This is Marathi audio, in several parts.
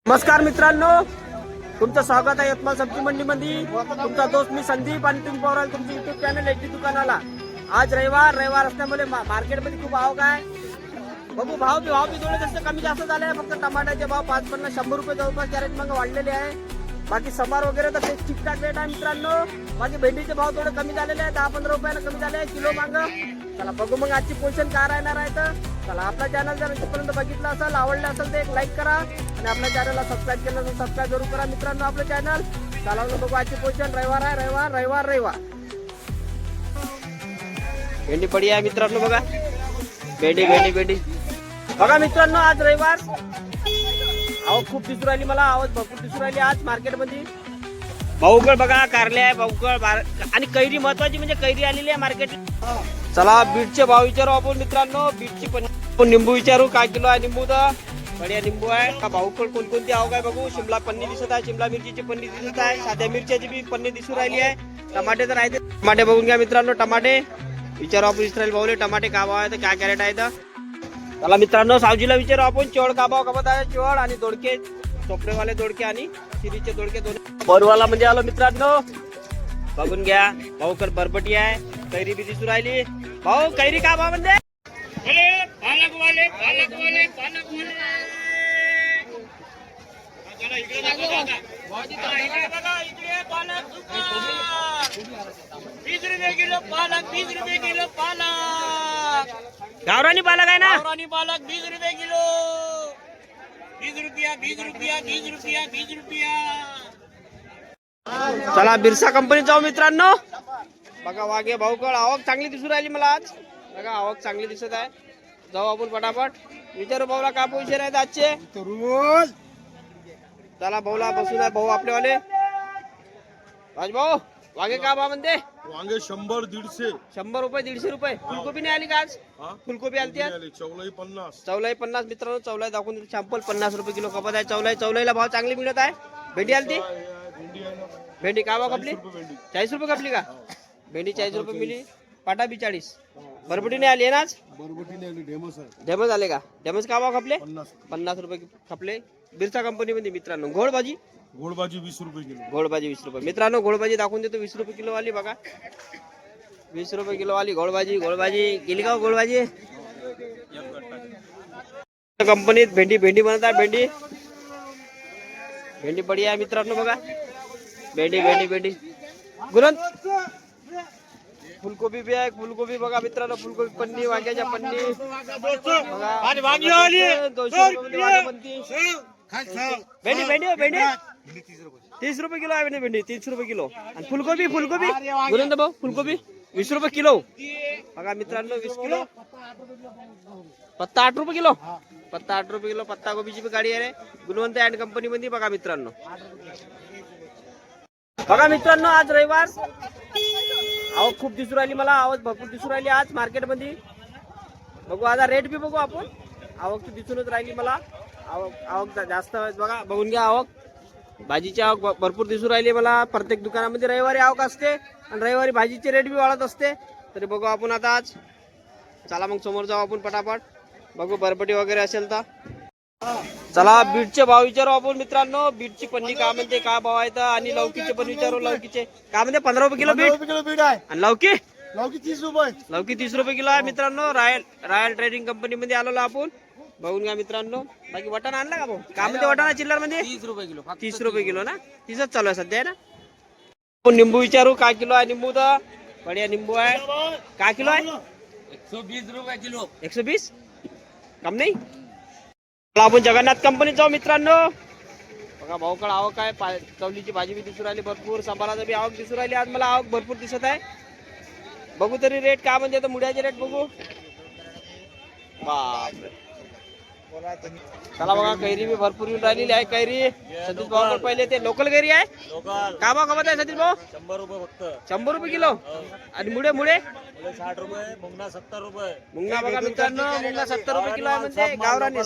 नमस्कार मित्रांनो, तुमचं स्वागत आहे यवतमाळ सब्जी मंडी मध्ये. तुमचा दोस्त मी संदीप आणि तुम्ही पाहू राहिले तुमचं युट्यूब चॅनल एचडी दुकानाला. आज रविवार असल्यामुळे मार्केटमध्ये खूप आवक आहे. बघू भाव बी थोडे जास्त कमी जास्त झाले आहे. फक्त टमाट्याचे भाव 5-50 100 रुपये जवळपास कॅरेट मग वाढलेले आहे. बाकी समार वगैरे तर ठीकठाक रेट आहे मित्रांनो. बाकी भेंडीचे भाव थोडे कमी झालेले आहे, 10-15 रुपयाला कमी झाले किलो माग. चला बघू मग आजची पोझिशन काय राहणार आहे. तर चला, आपला चॅनल जर इथपर्यंत बघितलं असेल, आवडलं असेल तर एक लाईक करा आणि आपल्या चॅनलला सबस्क्राईब केलं तर सबस्क्राईब जरूर करा मित्रांनो आपलं चॅनल. चला बघू आजची पोझिशन. रविवार आहे, रविवार भेंडी पडी आहे मित्रांनो. बघा भेंडी बघा मित्रांनो, आज रविवार आवक खूप दिसून राहिली, मला आवक भरपूर दिसून राहिली आज मार्केटमध्ये. भाऊकळ बघा, कारले आहे, भाऊकळ आणि कैरी महत्वाची म्हणजे कैरी आलेली आहे मार्केट. चला बीटचे भाव विचारू आपण मित्रांनो. बीटची पण निंबू विचारू, काय किलो आहे निंबू? तर बढिया निंबू आहे का. भाऊकळ कोणकोणती आवक आहे बघू. शिमला पन्नी दिसत आहे, शिमला मिरचीची पन्नी दिसत आहे, साध्या मिरच्याची बी पन्नी दिसून राहिली आहे. टमाटे तर आहे, टमाटे बघून घ्या मित्रांनो. टमाटे विचारू आपण इस्रायल भाऊले, टमाटे का भाव आहे तर काय कॅरेट आहे. तर चला मित्रांनो, सावजीला विचारू आपण चोळ का भाव कमत आहे. चोळ आणि दोडके, चोपडेवाले दोडके आणि शिरीचे दोडके दोन. बरवाला म्हणजे आलो मित्रांनो, बघून घ्या. भाऊकर बरबटी आहे, कैरी बी दिसून राहिली. भाऊ कैरी का भाव म्हणजे? गावरानी पालक आहे ना, गावरानी पालक 20 रुपये किलो. 20 रुपया. चला बिरसा कंपनी जाऊ मित्रांनो. बघा वाघे भाऊकळ आवक चांगली दिसून राहिली मला आज. बघा आवक चांगली दिसत आहे. जाऊ आपण पटापट विचारू भाऊला का पोझिशन आहेत आजचे. चला भाऊला बसून आहे भाऊ आपलेवाले. राजभाऊ वांगे का भाव म्हणते? वांगे 100-150. 100 रुपये 150 रुपये. फुलकोबी नाही आली का आज? फुलकोबी आली आज. चवलाई 50. चवलाई 50 मित्रांनो. चवलाई दाखवून देतो सॅम्पल. 50 रुपये किलो कपत आहे चवलाई. चवलाईला भाव चांगली मिळत आहे. भेंडी आली, भेंडी का भाव कपली? 40 रुपये कपली का भेंडी? 40 रुपये मिली. पाटा बी 40. बरबटी नाही आली आहे ना आज? डेमस आले का? डेमस का भाव खपले? 50 रुपये खपले बिरसा कंपनी मध्ये मित्रांनो. घोडभाजी 20 रुपये किलो. घोडभाजी 20 रुपये मित्रांनो. घोडभाजी दाखवून देतो 20 रुपये किलो वाली. बघा 20 रुपये किलो वाली घोडभाजी. गेली का घोडभाजी कंपनीत? भेंडी बनत आहे. भेंडी बढी आहे मित्रांनो. बघा भेंडी गुरंत. फुलकोबी बी आहे. फुलकोबी बघा मित्रांनो. फुलकोबी पन्नी, वांग्याच्या पन्नी बघा. 200 रुपये बनती. भेंडी 30 रुपये किलो आहे. भेंडी 30 रुपये किलो. आणि फुलकोबी गुरंत भाऊ फुलकोबी 20 रुपये किलो. बघा मित्रांनो 20 किलो. पत्ता 8 रुपये किलो. पत्ता गोबीची बी गाडी आहे गुणवंत अँड कंपनी मध्ये. बघा मित्रांनो आज रविवार आवक खूप दिसून राहिली मला. आवक भरपूर दिसून राहिली आज मार्केटमध्ये. बघू आता रेट बी बघू आपण. आवक तर दिसूनच राहिली मला. आवक जास्त बघा, बघून घ्या. आवक भाजीची आवक भरपूर दिसून राहिली मला. प्रत्येक दुकानामध्ये रविवारी आवक असते आणि रविवारी भाजीचे रेट बी वाढत असते. तरी बघू आपण आता आज. चला मग समोर जाऊ आपण पटापट. बघू बरबटी वगैरे असेल तर. चला बीटचे भाव विचारू आपण मित्रांनो. बीटची पन्नी का म्हणते, का भाव आहे तर. आणि लौकीचे पण विचारू. लौकीचे का म्हणते? 15 रुपये किलो बीट आहे. आणि लौकी 30 रुपये. लौकी 30 रुपये किलो आहे मित्रांनो. रॉयल ट्रेडिंग कंपनी मध्ये आलेलो आपण. बघून घ्या मित्रांनो. बाकी वटाणा आणला का भाऊ? का म्हणते वटाणा चिल्लर मध्ये? 30 रुपये किलो. 30 रुपये किलो ना. 30च चालू आहे सध्या ना. निंबू विचारू, काय किलो आहे निंबू? तर बढिया निंबू आहे. काय किलो आहे? 120 रुपये किलो. 120 कम नाही. आपण जगन्नाथ कंपनीत जाऊ मित्रांनो. बघा भाऊकळ आवक आहे. चवलीची भाजी बी दिसून राहिली भरपूर. सांबाराचा बी आवक दिसून राहिली आज मला. आवक भरपूर दिसत आहे. बघू तरी रेट का म्हणजे मुळ्याचे रेट बघू. बापरे. चला बघा कैरी बी भरपूर येऊन राहिलेली आहे. कैरी सतीश भाऊ पहिले ते लोकल कैरी आहे. का भाव कमत आहे सतीश भाऊ? 100 रुपये फक्त. 100 रुपये किलो. आणि मुळे 60 रुपये. मुंगना 70 रुपये. मुंगना बघा मित्रांनो. मुंगना 70 रुपये किलो आहे म्हणजे गावरानी.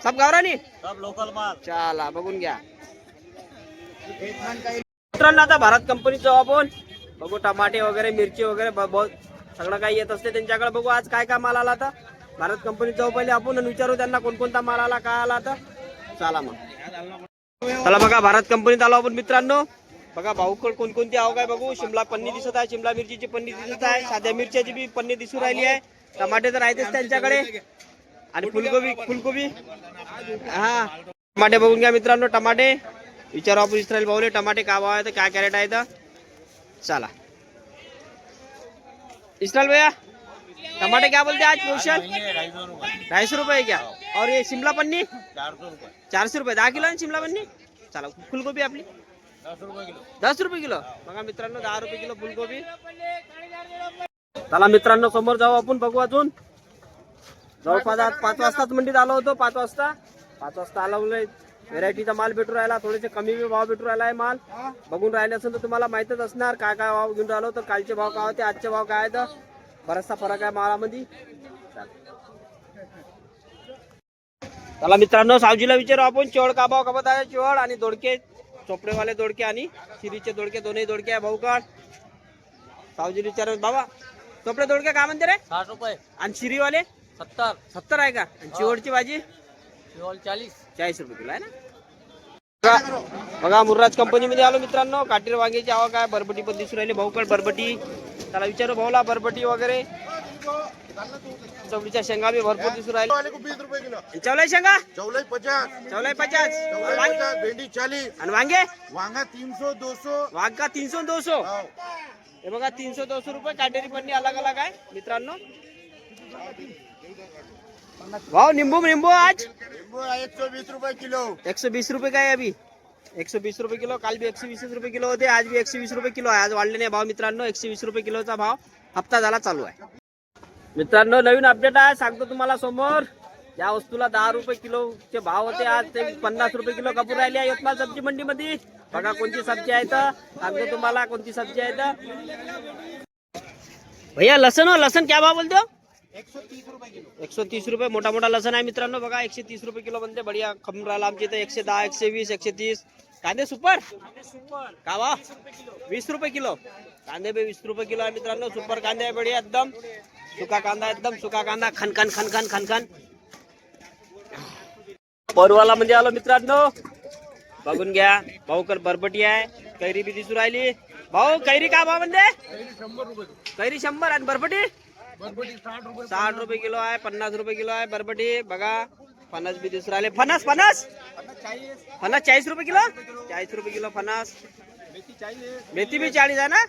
सब गावरानी, सब लोकल माल. चला बघून घ्या मित्रांनो. आता भारत कंपनीत जाऊ आपण. बघू टमाटे वगैरे, मिरची वगैरे बहुत सगळं काही येत असते त्यांच्याकडे. बघू आज काय काय माल आला. तर भारत कंपनीत जाऊ पहिले आपण आणि विचारू त्यांना कोणकोणता माल आला, काय आला. तर चला मग. चला बघा, भारत कंपनीत आलो आपण मित्रांनो. बघा भाऊकड कोणकोणती आवक आहे बघू. शिमला पन्नी दिसत आहे, शिमला मिरचीची पन्नी दिसत आहे, साध्या मिरच्याची बी पन्नी दिसून राहिली आहे. टमाटे तर आहेतच त्यांच्याकडे. आणि फुलकोबी हा टमाटे बघून घ्या मित्रांनो. टमाटे विचारू आपण इस्रायल भाऊले, टमाटे काय भाव आहे, काय कॅरेट आहे. तर चला इस्रायल भैया, टमाटे क्या बोलते हैं आज पोषण? 250 रुपये क्या? और ये शिमला पन्नी 400 रुपये 10 किलो आहे शिमला पन्नी. चला फुलकोबी आपली 10 रुपये किलो. बघा मित्रांनो 10 रुपये किलो फुलकोबी. चला मित्रांनो समोर जाऊ आपण, बघू अजून. जवळपास आज 5 वाजताच मंडीत आलो होतो. 5 वाजता आला. व्हेरायटीचा माल भेटून राहिला, थोडेसे कमी भाव भेटून राहिला आहे माल. बघून राहिले असेल तर तुम्हाला माहितच असणार काय काय भाव घेऊन राहिलो. तर कालचे भाव काय होते, आजचे भाव काय आहेत, बराचसा फरक आहे मालामध्ये. चला मित्रांनो सावजीला विचारू आपण, चोळ का भाव कपत आहे. चोळ आणि दोडके, चोपडेवाले दोडके आणि शिरीचे दोडके, दोन्ही दोडके आहे भाऊकड. सावजीला विचारू बाबा, चोपडे दोडके काय म्हणते रे? 60 रुपये. आणि शिरीवाले 70 आहे का? आणि चिवडची भाजी 40 रुपये किलो आहे ना. बघा मुर्राज कंपनी मध्ये आलो मित्रांनो. काटेरी वांग्याची आवक आहे. बरबटी पण दिसून राहिली भाऊकड बरबटी. त्याला विचारू भाऊला, बरबटी वगैरे. चवळीच्या शेंगा बी भरपूर दिसून राहिले. 20 रुपये किलो. चवलाई शेंगा चौलाई 50. चवलाई 50. भेंडी 40. आणि वांगे वांगा 300 200. वांगा 300 200. हो. हे बघा 300 200 रुपये काटेरी पन्नी अलग अलग आहे मित्रांनो. भाव निंबू आज 120 रुपये किलो. 120 रुपये काय अभी 120 रुपये किलो. काल भी 120 रुपये किलो होते, आज भी 120 रुपये किलो आहे. आज वाढले नाही भाव मित्रांनो. 120 रुपये किलोचा भाव हप्ता झाला चालू आहे मित्रांनो. नवीन अपडेट आहे सांगतो तुम्हाला समोर. या वस्तूला 10 रुपये किलोचे भाव होते, आज ते 50 रुपये किलो कापूर राहिले आहे यवतमाळ सब्जी मंडी मध्ये. बघा कोणती सब्जी आहे तर सांगतो तुम्हाला कोणती सब्जी आहे तर. भैया लसन हो, लसन क्या भाव बोलते हो? 130 रुपये किलो. 130 रुपये मोठा मोठा लसन आहे मित्रांनो. बघा 130 रुपये किलो बनते. बढिया खम राहिला आमच्या इथे. 110 120 130. कांदे सुपर का भाव 20 रुपये किलो. कांदे बी 20 रुपये किलो आहे मित्रांनो. सुपर कांदे आहे बढिया एकदम. सुका कांदा एकदम सुका कांदा खनखन खनखन खनखन. परवाला म्हणजे आलो मित्रांनो. बघून घ्या भाऊकर बरबटी आहे. कैरी बी दिसू राहिली. भाऊ कैरी का भाव म्हणते? कैरी 100 आणि बरबटी 60 रुपये किलो आहे. 50 रुपये किलो आहे बरबटी. बघा फणस बी दिसू राहिले. फणस 40 रुपये किलो. 40 रुपये किलो फणस. मेथी बी 40 आहे ना.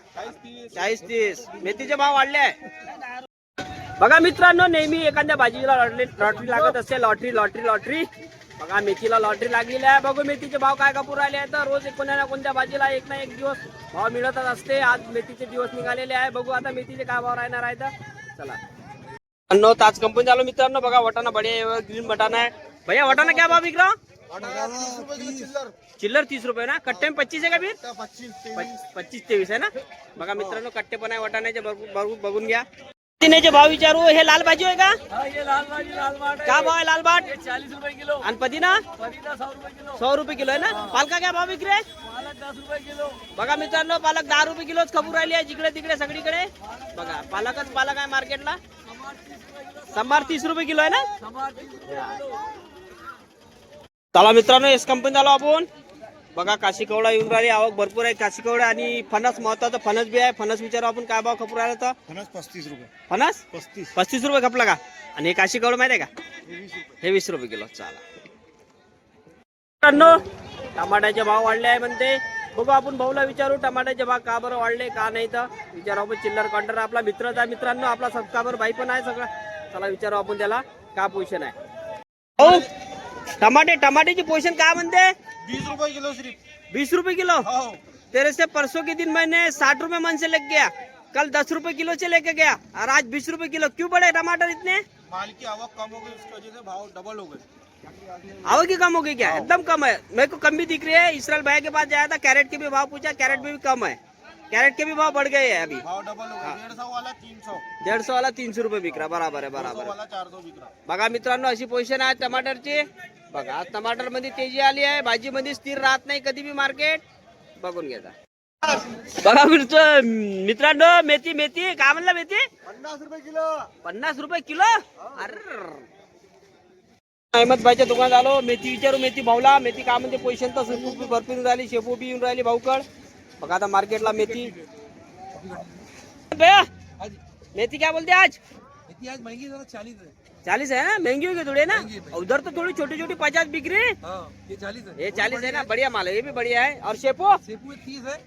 40-30 मेथीचे भाव वाढले आहे. बघा मित्रांनो नेहमी एखाद्या भाजीला लॉटरी लागत असते. लॉटरी. बघा मेथीला लॉटरी लागलेली आहे. बघू मेथीचे भाव काय कापूर राहिले आहेत. रोज कोणत्या ना कोणत्या भाजीला एक ना एक दिवस भाव मिळतच असते. आज मेथीचे दिवस निघालेले आहे. बघू आता मेथीचे काय भाव राहणार आहेत. चला ताज कंपनी आलो मित्रांनो. बघा वटाणा बढिया ग्रीन वटाणा आहे. भैया वटाणा क्या भाव विक रहा? 30 चिल्लर 30 रुपये ना. कट्टे में 25 आहे का फिर? 25-23 आहे ना. बघा मित्रांनो कट्टे पण आहे वटाण्याचे. बघून घ्या. तिनेचे भाव विचारू. हे लाल भाजी आहे का? क्या भाव आहे लाल बाट? 40 रुपये किलो. आणि पदिना 100 रुपये किलो आहे ना. पालका क्या भाव विक रहे? 10 रुपये किलो. बघा मित्रांनो पालक 10 रुपये किलोच खपूर राहिली आहे जिकडे तिकडे सगळीकडे. बघा पालक आहे मार्केटला. संभार 30 रुपये किलो आहे ना. चला मित्रांनो एस कंपनीत आलो आपण. बघा काशी कवडा येऊन राहिली. आवक भरपूर आहे काशी कवडा. आणि फणस महत्वाचं फणस बी आहे. फणस विचारू आपण काय भाव खपूर राहिला तर. फणस 35 रुपये. फणस 35 रुपये खपला का? आणि हे काशी कवडा माहिती आहे का? 20 रुपये. हे 20 रुपये किलो. चला मित्रांनो टमाट्याचे भाव वाढले आहे म्हणते. बघू आपण भाऊला विचारू टमाट्याचे भाव का बरं वाढले का नाही तर. विचारू आपण चिल्लर काउंटर आपला मित्रच आहे मित्रांनो. आपला सबस्क्रायबर भाई पण आहे सगळं. चला विचारू आपण त्याला का पोझिशन आहे. हो टमाट्याची पोझिशन काय म्हणते? 20 रुपये किलो सिर्फ. 20 रुपये किलो. हो. तेरे से परसों के दिन मैंने 60 रुपए मन से लेके गया. कल 10 रुपए किलो से लेके गया और आज 20 रुपए किलो. क्यों बढ़े टमाटर इतने? माल की आवक कम हो गई उसकी वजह से भाव डबल हो गए. आवक की कम हो गई क्या? एकदम कम है. मेरे को कम भी दिख रही है. इसराइल भाई के पास जाया था कैरेट के भी भाव पूछा. कैरेट में भी कम है. कैरेट के भी भाव बढ़ गए हैं अभी. भाव डबल हो गए. 150 वाला 300. 150 वाला 300 रुपये विक रहा. बराबर आहे 200 वाला 400 विक रहा. बघा मित्रांनो अशी पोझिशन आहे टमाटरची. बघा आज टमाटर मध्ये तेजी आली आहे. भाजी मध्ये स्थिर राहत नाही कधी बी मार्केट. बघून घ्या. बघा मित्रांनो मेथी काय म्हणला मेथी? 50 रुपये किलो. 50 रुपये किलो. अरे अहमदभाईच्या दुकानात आलो. मेथी विचारू मेथी भावला. मेथी काय म्हणते पैसे तर भरपूर येऊन राहिली. शेपू बी येऊन राहिली भाऊकड. बघा आता मार्केटला मेथी. भैया मेथी क्या बोलते आज? मेथी आज महंगी जरा 40 है. 40 है ना. महंगी होगी थोड़ी ना. महंगी है. उधर तो थोड़ी छोटी छोटी 50 बिक रही है. हाँ, ये 40 है. ये 40 है ना. बढ़िया माल है. ये भी बढ़िया है. और शेपू सेबू 30 है.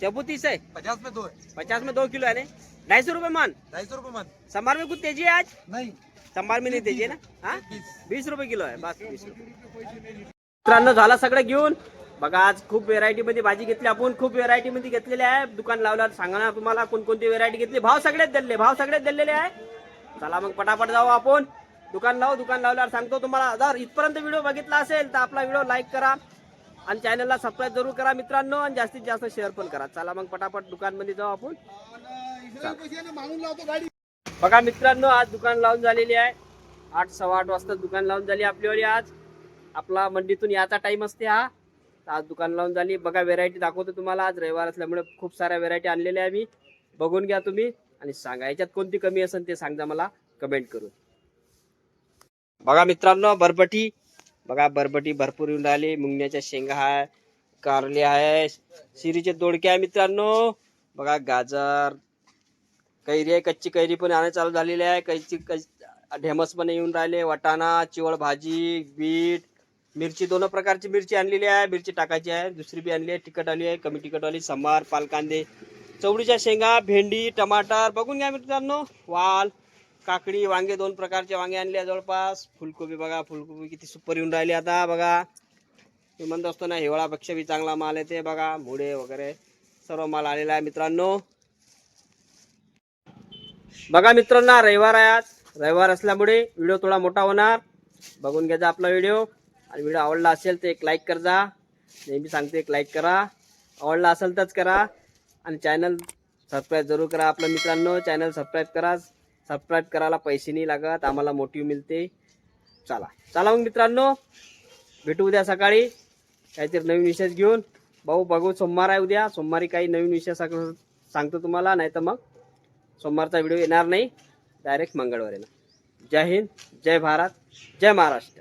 शेपू 30 है. 50 में 2 है. 50 में 2 किलो है ना. 250 रुपए मान. 250 रुपए मन. संभार में कुछ तेजी है आज? नहीं. संभार में नहीं तेजी है ना. हाँ 20. 20 रुपये किलो आहे. बस 20 रुपये. मित्रांनो झाला सगळं घेऊन. बघा आज खूप व्हेरायटी मध्ये भाजी घेतली आपण. खूप व्हेरायटी मध्ये घेतलेली आहे. दुकान लावल्यावर सांगणार तुम्हाला कोणकोणती व्हेरायटी घेतली. भाव सगळेच दिलेले आहे. चला मग पटापट जाऊ आपण. दुकान लावल्यावर सांगतो तुम्हाला. जर इथपर्यंत व्हिडिओ बघितला असेल तर आपला व्हिडिओ लाईक करा आणि चॅनलला सबस्क्राईब जरूर करा मित्रांनो. आणि जास्तीत जास्त शेअर पण करा. चला मग पटापट दुकान मध्ये जाऊ आपण. बघा मित्रांनो आज दुकान लावून झालेली आहे. 8 सव्वा 8 वाजता दुकान लावून झाली आपलीवाली. आज आपला मंडीतून याचा टाइम असते हा. आज दुकान लावून झाली. बघा व्हेरायटी दाखवतो तुम्हाला. आज रविवार असल्यामुळे खूप साऱ्या व्हेरायटी आणलेल्या आहे मी. बघून घ्या तुम्ही आणि सांगा याच्यात कोणती कमी असेल ते सांगा मला कमेंट करून. बघा मित्रांनो बरबटी. बघा बरबटी भरपूर येऊन राहिली. मुंगण्याच्या शेंगा आहे. कारले आहे. शिरीचे दोडके आहे मित्रांनो. बघा गाजर कैरी आहे. कच्ची कैरी पण आणायला चालू झालेली आहे. ढेमस पण येऊन राहिले. वाटाणा चिवळ भाजी बीट मिरची. दोन प्रकारची मिरची आणलेली आहे. मिरची टाकायची आहे. दुसरी बी आणली आहे. तिखट आली आहे. कमी तिखटवाली. समार पालकांदे चवडीच्या शेंगा भेंडी टमाटर बघून घ्या मित्रांनो. वाल काकडी वांगे 2 प्रकारचे वांगे आणले आहे जवळपास. फुलकोबी बघा. फुलकोबी किती सुपर येऊन राहिली आता. बघा मी म्हणत असतो ना हिवाळापेक्षा बी चांगला माल येते. बघा मुळे वगैरे सर्व माल आलेला आहे मित्रांनो. बघा मित्रांनो रविवार आहे आज. रविवार असल्यामुळे व्हिडिओ थोडा मोठा होणार. बघून घ्यायचा आपला व्हिडिओ. आणि व्हिडिओ आवडला असेल तर एक लाईक कर जा. नेहमी सांगते एक लाईक करा. आवडला असेल तरच करा. आणि चॅनल सबस्क्राईब जरूर करा आपल्या मित्रांनो. चॅनल सबस्क्राईब करा. सबस्क्राईब करायला पैसे नाही लागत. आम्हाला मोटिव्ह मिळते. चला मग मित्रांनो भेटू उद्या सकाळी काहीतरी नवीन विषय घेऊन. भाऊ बघू सोमवार आहे उद्या. सोमवारी काही नवीन विषय सांगतो तुम्हाला. नाही तर मग सोमवारचा व्हिडिओ येणार नाही. डायरेक्ट मंगळवारी येणार. जय हिंद जय भारत जय महाराष्ट्र.